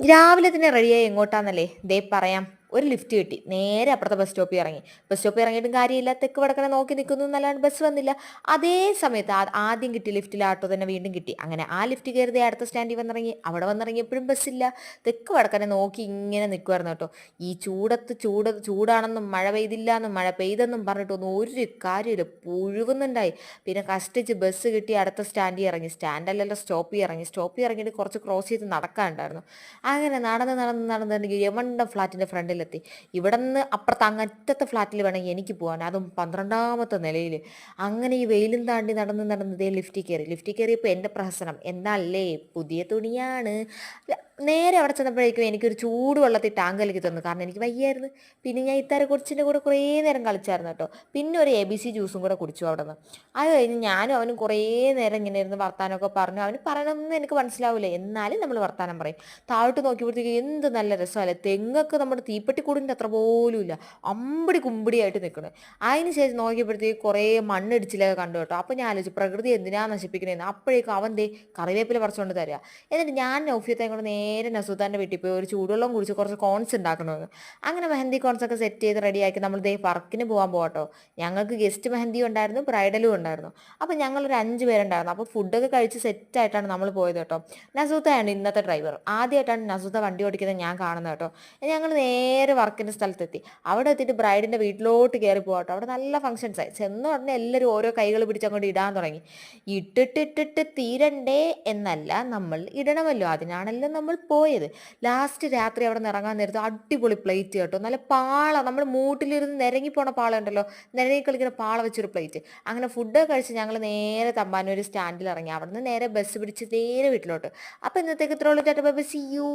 രാവിലെ തന്നെ റെഡിയായി എങ്ങോട്ടാന്നല്ലേ? ദേ പറയാം. ഒരു ലിഫ്റ്റ് കിട്ടി. നേരെ അപ്പുറത്തെ ബസ് സ്റ്റോപ്പിൽ ഇറങ്ങി. ബസ് സ്റ്റോപ്പിൽ ഇറങ്ങിയിട്ടും കാര്യമില്ല. തെക്ക് വടക്കനെ നോക്കി നിൽക്കുന്നു എന്നല്ലാണ്ട് ബസ് വന്നില്ല. അതേ സമയത്ത് ആദ്യം കിട്ടിയ ലിഫ്റ്റിലെ ആട്ടോ തന്നെ വീണ്ടും കിട്ടി. അങ്ങനെ ആ ലിഫ്റ്റ് കയറി ദേ അടുത്ത സ്റ്റാൻഡിൽ വന്നിറങ്ങി. അവിടെ വന്നിറങ്ങിയപ്പോഴും ബസ്സില്ല. തെക്ക് വടക്കനെ നോക്കി ഇങ്ങനെ നിൽക്കുമായിരുന്നു കേട്ടോ. ഈ ചൂടത്ത് ചൂടാണെന്നും മഴ പെയ്തില്ലാന്നും മഴ പെയ്തെന്നും പറഞ്ഞിട്ടൊന്നും ഒരു കാര്യമില്ല. പുഴുകുന്നുണ്ടായി. പിന്നെ കഷ്ടിച്ച് ബസ് കിട്ടി അടുത്ത സ്റ്റാൻഡിൽ ഇറങ്ങി. സ്റ്റാൻഡല്ലല്ലോ, സ്റ്റോപ്പിൽ ഇറങ്ങി. സ്റ്റോപ്പിൽ ഇറങ്ങിയിട്ട് കുറച്ച് ക്രോസ് ചെയ്ത് നടക്കാനുണ്ടായിരുന്നു. അങ്ങനെ നടന്ന് യമണ്ട ഫ്ലാറ്റിൻ്റെ ഫ്രണ്ടിലെത്തി. ഇവിടെ നിന്ന് അപ്പുറത്ത് അങ്ങറ്റത്തെ ഫ്ലാറ്റിൽ വേണമെങ്കിൽ എനിക്ക് പോകാൻ, അതും 12ാമത്തെ നിലയിൽ. അങ്ങനെ ഈ വെയിലും താണ്ടി നടന്ന് ഇതേ ലിഫ്റ്റിൽ കയറി. ലിഫ്റ്റിൽ കയറിയപ്പോൾ എൻ്റെ പ്രഹസനം എന്നല്ലേ, പുതിയ തുണിയാണ്. നേരെ അവിടെ ചെന്നപ്പോഴേക്കും എനിക്കൊരു ചൂടുവെള്ളത്തിൽ ടാങ്ക് കലക്കി തന്നു. കാരണം എനിക്ക് വയ്യായിരുന്നു. പിന്നെ ഞാൻ ഇത്താരെ കൊച്ചിൻ്റെ കൂടെ കുറേ നേരം കളിച്ചായിരുന്നു കേട്ടോ. പിന്നെ ഒരു ABC ജ്യൂസും കൂടെ കുടിച്ചു അവിടെ നിന്ന്. അത് കഴിഞ്ഞ് ഞാനും അവനും കുറേ നേരം ഇങ്ങനെ ഇരുന്ന് വർത്താനമൊക്കെ പറഞ്ഞു. അവന് പറയണമെന്ന് എനിക്ക് മനസ്സിലാവില്ല, എന്നാലും നമ്മൾ വർത്താനം പറയും. താഴോട്ട് നോക്കിയപ്പോഴത്തേക്ക് എന്ത് നല്ല രസമല്ലേ, തെങ്ങൊക്കെ നമ്മുടെ തീപ്പെട്ടിക്കൂടിൻ്റെ അത്ര പോലും ഇല്ല, അമ്പടി കുമ്പടിയായിട്ട് നിൽക്കണേ. അതിന് ശേഷം നോക്കിയപ്പോഴത്തേക്ക് കുറേ മണ്ണിടിച്ചിലൊക്കെ കണ്ടു കേട്ടോ. അപ്പോൾ ഞാൻ ആലോചിച്ചു പ്രകൃതി എന്തിനാ നശിപ്പിക്കണേന്ന്. അപ്പോഴേക്കും അവൻ ദേ കറിവേപ്പില പറിച്ചുകൊണ്ട് തരിക. എന്നിട്ട് ഞാൻ നൗഫിയത്തേയും കൊണ്ട് നേരെ നസൂത്താൻ്റെ വീട്ടിൽ പോയി ഒരു ചൂടുവെള്ളം കുടിച്ച് കുറച്ച് കോൺസ് ഉണ്ടാക്കണമെന്ന്. അങ്ങനെ മെഹന്തി കോൺസൊക്കെ സെറ്റ് ചെയ്ത് റെഡിയാക്കി നമ്മൾ ദേ വർക്കിന് പോകാൻ പോകട്ടോ. ഞങ്ങൾക്ക് ഗസ്റ്റ് മെഹന്തിയും ഉണ്ടായിരുന്നു, ബ്രൈഡലും ഉണ്ടായിരുന്നു. അപ്പോൾ ഞങ്ങളൊരു 5 പേരുണ്ടായിരുന്നു. അപ്പോൾ ഫുഡൊക്കെ കഴിച്ച് സെറ്റായിട്ടാണ് നമ്മൾ പോയത് കേട്ടോ. നസൂത്തയാണ് ഇന്നത്തെ ഡ്രൈവർ. ആദ്യമായിട്ടാണ് നസൂത്ത വണ്ടി ഓടിക്കുന്നത് ഞാൻ കാണുന്നത് കേട്ടോ. ഞങ്ങൾ നേരെ വർക്കിൻ്റെ സ്ഥലത്തെത്തി. അവിടെ എത്തിയിട്ട് ബ്രൈഡിൻ്റെ വീട്ടിലോട്ട് കയറി പോകട്ടോ. അവിടെ നല്ല ഫംഗ്ഷൻസായി. ചെന്ന ഉടനെ എല്ലാവരും ഓരോ കൈകൾ പിടിച്ച് അങ്ങോട്ട് ഇടാൻ തുടങ്ങി. ഇട്ടിട്ടിട്ടിട്ട് തീരണ്ടേ എന്നല്ല, നമ്മൾ ഇടണമല്ലോ, അതിനാണല്ലോ നമ്മൾ പോയത്. ലാസ്റ്റ് രാത്രി അവിടെ നിന്ന് ഇറങ്ങാൻ നേരത്ത് അടിപൊളി പ്ലേറ്റ് കേട്ടോ. നല്ല പാള, നമ്മൾ മൂട്ടിലിരുന്ന് നിരങ്ങിപ്പോണ പാള ഉണ്ടല്ലോ, നിരങ്ങി കളിക്കുന്ന പാള വെച്ചൊരു പ്ലേറ്റ്. അങ്ങനെ ഫുഡ് കഴിച്ച് ഞങ്ങൾ നേരെ തമ്പാനൂർ സ്റ്റാൻഡിൽ ഇറങ്ങി. അവിടെ നിന്ന് നേരെ ബസ് പിടിച്ച് നേരെ വീട്ടിലോട്ട്. അപ്പോൾ ഇന്നത്തേക്ക് ഇത്രയുള്ള tata bye bye, see U.